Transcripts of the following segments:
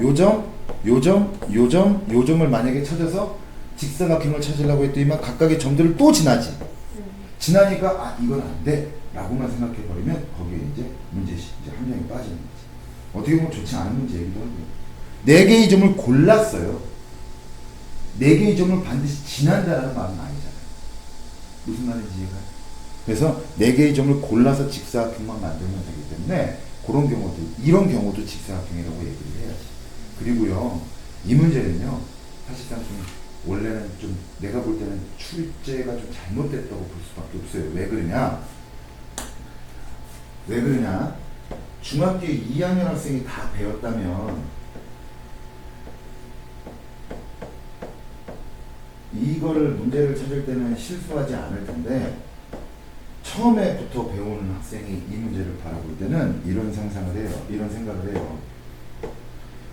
요점, 요점, 요점, 요점을 만약에 찾아서 직사각형을 찾으려고 했더니만 각각의 점들을 또 지나지. 지나니까 아 이건 안 돼 라고만 생각해버리면 거기에 이제 문제식 이제 함량이 빠지는 거지. 어떻게 보면 좋지 않은 문제이기도 하고요. 4개의 점을 골랐어요. 4개의 점을 반드시 지난다라는 말은 아니잖아요. 무슨 말인지 이해가? 그래서 4개의 점을 골라서 직사각형만 만들면 되기 때문에 그런 경우도, 이런 경우도 직사각형이라고 얘기를 해야지. 그리고요, 이 문제는요, 사실상 좀 원래는 좀 내가 볼 때는 출제가 좀 잘못됐다고 볼 수밖에 없어요. 왜 그러냐? 왜 그러냐? 중학교 2학년 학생이 다 배웠다면 이거를 문제를 찾을 때는 실수하지 않을 텐데 처음에부터 배우는 학생이 이 문제를 바라볼 때는 이런 상상을 해요. 이런 생각을 해요.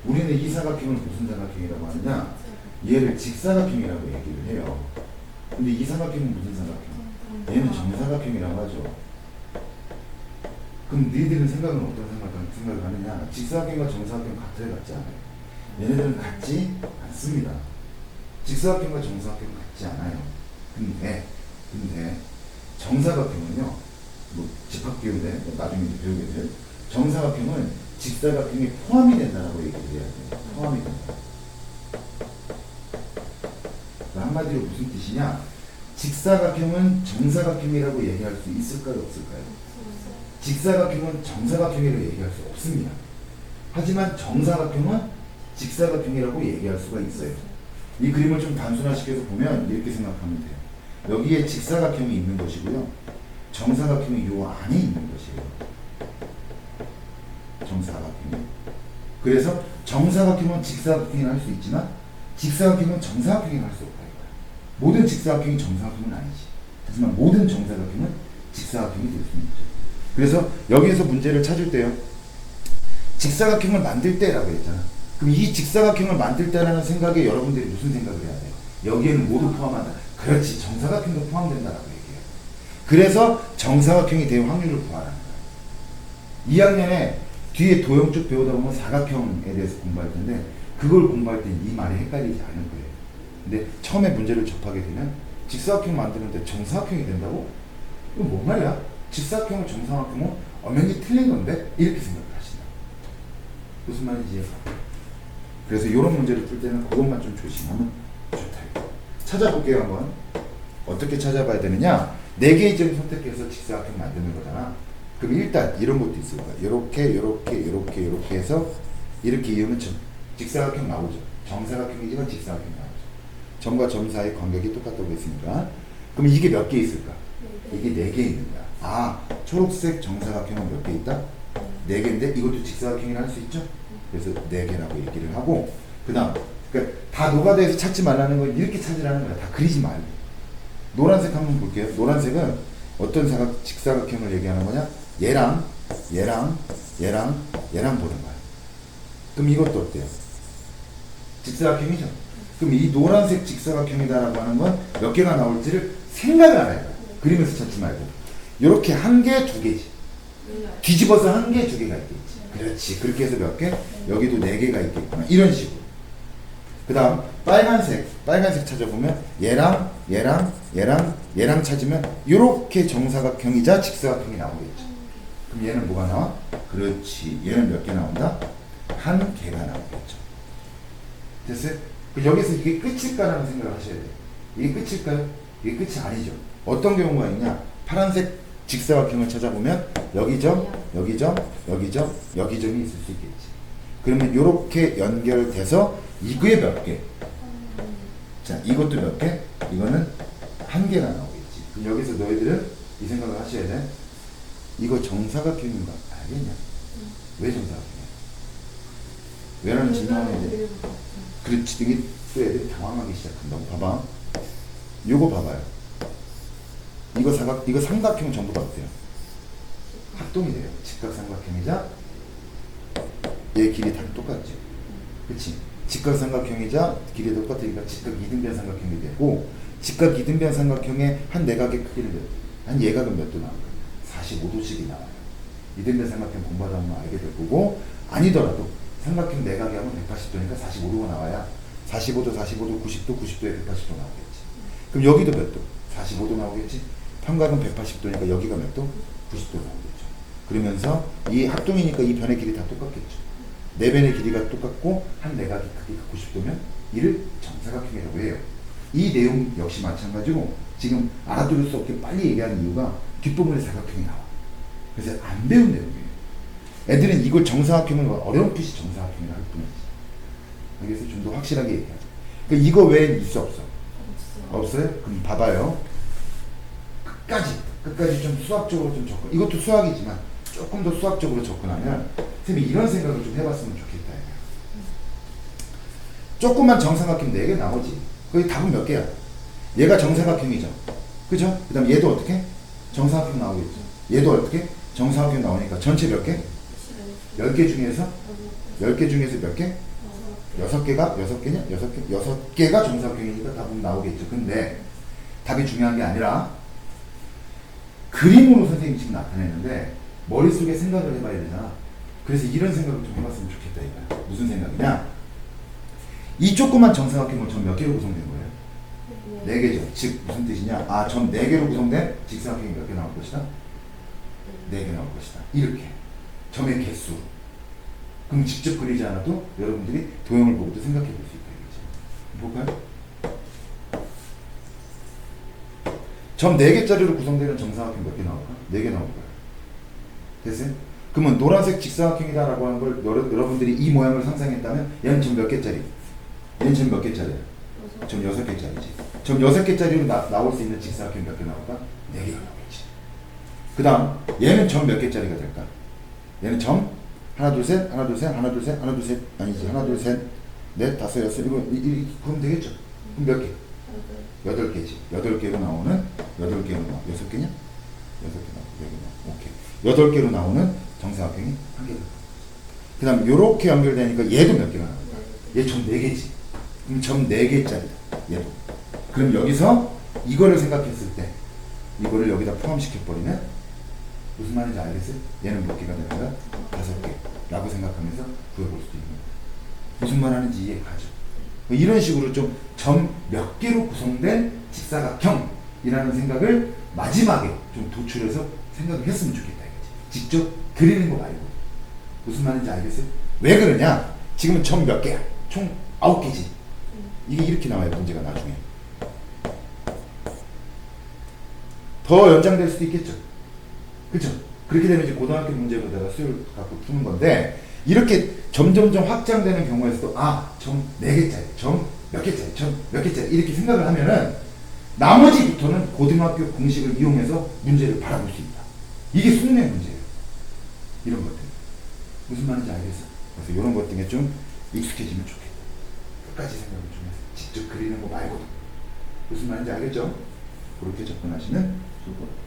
우리는 이 사각형을 무슨 사각형이라고 하느냐? 얘를 직사각형이라고 얘기를 해요. 근데 이 사각형은 무슨 사각형? 얘는 정사각형이라고 하죠. 그럼 너희들은 생각은 어떤 생각을 하느냐? 직사각형과 정사각형 같아요, 같지 않아요? 얘네들은 같지 않습니다. 직사각형과 정사각형은 같지 않아요. 근데 정사각형은요, 뭐 집합기호인데 나중에 이제 배우게 돼요. 정사각형은 직사각형이 포함이 된다고 얘기를 해야 돼요. 포함이 된다. 한마디로 무슨 뜻이냐? 직사각형은 정사각형이라고 얘기할 수 있을까요, 없을까요? 직사각형은 정사각형이라고 얘기할 수 없습니다. 하지만 정사각형은 직사각형이라고 얘기할 수가 있어요. 이 그림을 좀 단순화시켜서 보면 이렇게 생각하면 돼요. 여기에 직사각형이 있는 것이고요. 정사각형이 요 안에 있는 것이에요. 정사각형이. 그래서 정사각형은 직사각형이 할 수 있지만 직사각형은 정사각형이 할 수 없다. 모든 직사각형이 정사각형은 아니지. 하지만 모든 정사각형은 직사각형이 될 수 있죠. 그래서 여기에서 문제를 찾을 때요. 직사각형을 만들 때라고 했잖아. 그럼 이 직사각형을 만들 때라는 생각에 여러분들이 무슨 생각을 해야 돼요? 여기에는 모두 포함한다. 그렇지. 정사각형도 포함된다라고 얘기해요. 그래서 정사각형이 될 확률을 구하라는 거예요. 2학년에 뒤에 도형 쭉 배우다 보면 사각형에 대해서 공부할 텐데 그걸 공부할 때 이 말이 헷갈리지 않을 거예요. 근데 처음에 문제를 접하게 되면 직사각형 만드는데 정사각형이 된다고? 이거 뭔 말이야? 직사각형과 정사각형은 엄연히 틀린 건데? 이렇게 생각을 하신다. 무슨 말인지 이해가? 그래서 이런 문제를 풀 때는 그것만 좀 조심하면 좋다. 찾아볼게요. 한번. 어떻게 찾아봐야 되느냐? 4개의 점을 선택해서 직사각형 만드는 거잖아. 그럼 일단 이런 것도 있을 거야. 이렇게 해서 이렇게 이으면 직사각형 나오죠. 정사각형이지만 직사각형 나오죠. 점과 점 사이 간격이 똑같다고 했으니까. 그럼 이게 몇 개 있을까? 이게 4개 있는 거야. 아, 초록색 정사각형은 몇 개 있다? 4개인데 이것도 직사각형이라 할 수 있죠? 그래서 4개라고 얘기를 하고, 그 다음, 그러니까 다 노가다에서 찾지 말라는 건 이렇게 찾으라는 거야. 다 그리지 말고. 노란색 한번 볼게요. 노란색은 어떤 직사각형을 얘기하는 거냐? 얘랑 보는 거야. 그럼 이것도 어때요? 직사각형이죠? 그럼 이 노란색 직사각형이다라고 하는 건 몇 개가 나올지를 생각을 안 해요. 그림에서 찾지 말고. 이렇게 1개, 2개지. 뒤집어서 1개, 2개가 있겠지. 그렇지. 그렇게 해서 몇 개? 여기도 4개가 있겠구나. 이런 식으로. 그 다음 빨간색 찾아보면 얘랑 찾으면 이렇게 정사각형이자 직사각형이 나오겠죠. 그럼 얘는 뭐가 나와? 그렇지. 얘는 몇 개 나온다? 1개가 나오겠죠. 됐어요? 여기서 이게 끝일까라는 생각을 하셔야 돼요. 이게 끝일까요? 이게 끝이 아니죠. 어떤 경우가 있냐? 파란색 직사각형을 찾아보면 여기 점, 여기 점, 여기 점, 여기 점이 있을 수 있겠지. 그러면 이렇게 연결돼서 이거에 몇 개? 자, 이것도 몇 개? 이거는 1개가 나오겠지. 그럼 여기서 너희들은 이 생각을 하셔야 돼. 이거 정사각형인가? 알겠냐? 왜 정사각형이야? 왜라는 질문하면 이제 그렇지. 되게 또 애들이 당황하기 시작한다고. 봐봐. 요거 봐봐요. 이거 삼각형 전부가 어때요? 합동이 돼요. 직각삼각형이자 얘 길이 다 똑같죠. 그치? 직각삼각형이자 길이 똑같으니까 직각 이등변 삼각형이 되고, 직각 이등변 삼각형의 한 내각의 크기는 몇 도? 한 예각은 몇 도 나와요? 45도씩이 나와요. 이등변 삼각형 공부하다 보면 알게 될 거고, 아니더라도 삼각형 내각이 하면 180도니까 45도가 나와야 45도, 45도, 90도, 90도에 180도 나오겠지. 그럼 여기도 몇 도? 45도 나오겠지. 평각은 180도니까 여기가 몇 도? 90도 나오겠죠. 그러면서 이 합동이니까 이 변의 길이 다 똑같겠죠. 네 변의 길이가 똑같고 한 내각이 크기가 90도면 이를 정사각형이라고 해요. 이 내용 역시 마찬가지로 지금 알아들을 수 없게 빨리 얘기하는 이유가 뒷부분에 사각형이 나와. 그래서 안 배운 내용이에요. 애들은 이걸 정사각형을 어렴풋이 정사각형이라 할 뿐이지. 그래서 좀 더 확실하게 얘기하자. 그러니까 이거 외엔 있어 없어? 없어요? 그럼 봐봐요. 끝까지 좀 수학적으로 좀 접근. 이것도 수학이지만 조금 더 수학적으로 접근하면 선생님이 이런 생각을 좀 해봤으면 좋겠다. 조그만 정사각형 4개 나오지. 거기 답은 몇 개야? 얘가 정사각형이죠. 그죠? 그 다음 얘도 어떻게? 정사각형 나오겠죠. 얘도 어떻게? 정사각형 나오니까 전체 몇 개? 10개 중에서? 10개 중에서 몇 개? 6개가? 6개냐? 6개? 6개가 정사각형이니까 답은 나오겠죠. 근데 답이 중요한 게 아니라 그림으로 선생님이 지금 나타내는데 머릿속에 생각을 해봐야 되잖아. 그래서 이런 생각을 좀 해봤으면 좋겠다 이거야. 무슨 생각이냐? 이 조그만 정사각형은 전 몇 개로 구성된 거예요? 4개죠. 즉 무슨 뜻이냐? 아, 전 4개로 구성된 직사각형이 몇 개 나올 것이다? 4개 나올 것이다. 이렇게 점의 개수. 그럼 직접 그리지 않아도 여러분들이 도형을 보고도 생각해 볼 수 있다. 볼까요? 점 4개짜리로 구성되는 정사각형 몇 개 나올까? 4개 나올 거야. 됐어요? 그러면 노란색 직사각형이다라고 하는 걸 여러분들이 이 모양을 상상했다면 얘는 점 몇 개짜리? 얘는 점 몇 개짜리야? 점 6개짜리지. 점 6개짜리로 나올 수 있는 직사각형 몇 개 나올까? 4개가 나오겠지. 그 다음 얘는 점 몇 개짜리가 될까? 얘는 점 하나 둘 셋 하나 둘 셋 하나 둘 셋 하나 둘 셋 아니지 하나 둘 셋 넷 다섯 여섯 이거 그럼 되겠죠? 그럼 몇 개? 8개지. 8개로 나오는 8개로 나와. 6개냐? 6개 나와. 오케이. 8개로 나오는 정사각형이 1개가. 그 다음 요렇게 연결되니까 얘도 몇 개가 나올까? 얘 점 4개지. 그럼 점 4개짜리다. 얘도. 그럼 여기서 이거를 생각했을 때 이거를 여기다 포함시켜버리면 무슨 말인지 알겠어요? 얘는 몇 개가 되는가? 5개 라고 생각하면서 구해볼 수도 있는 거예요. 무슨 말 하는지 이해가죠? 이런 식으로 좀 점 몇 개로 구성된 직사각형이라는 생각을 마지막에 좀 도출해서 생각을 했으면 좋겠다 이거지. 직접 그리는 거 말고. 무슨 말인지 알겠어요? 왜 그러냐? 지금은 점 몇 개야? 총 9개지. 이게 이렇게 나와요 문제가 나중에. 더 연장될 수도 있겠죠. 그쵸? 그렇게 되면 이제 고등학교 문제로 내가 수요를 갖고 푸는 건데 이렇게 점점점 확장되는 경우에서도 점 4개짜리, 점 몇 개짜리, 점 몇 개짜리 이렇게 생각을 하면은 나머지부터는 고등학교 공식을 이용해서 문제를 바라볼 수 있다. 이게 수능의 문제예요. 이런 것들. 무슨 말인지 알겠어? 그래서 이런 것 등에 좀 익숙해지면 좋겠다. 끝까지 생각을 좀 해서 직접 그리는 거 말고도. 무슨 말인지 알겠죠? 그렇게 접근하시면 좋을 것 같아요.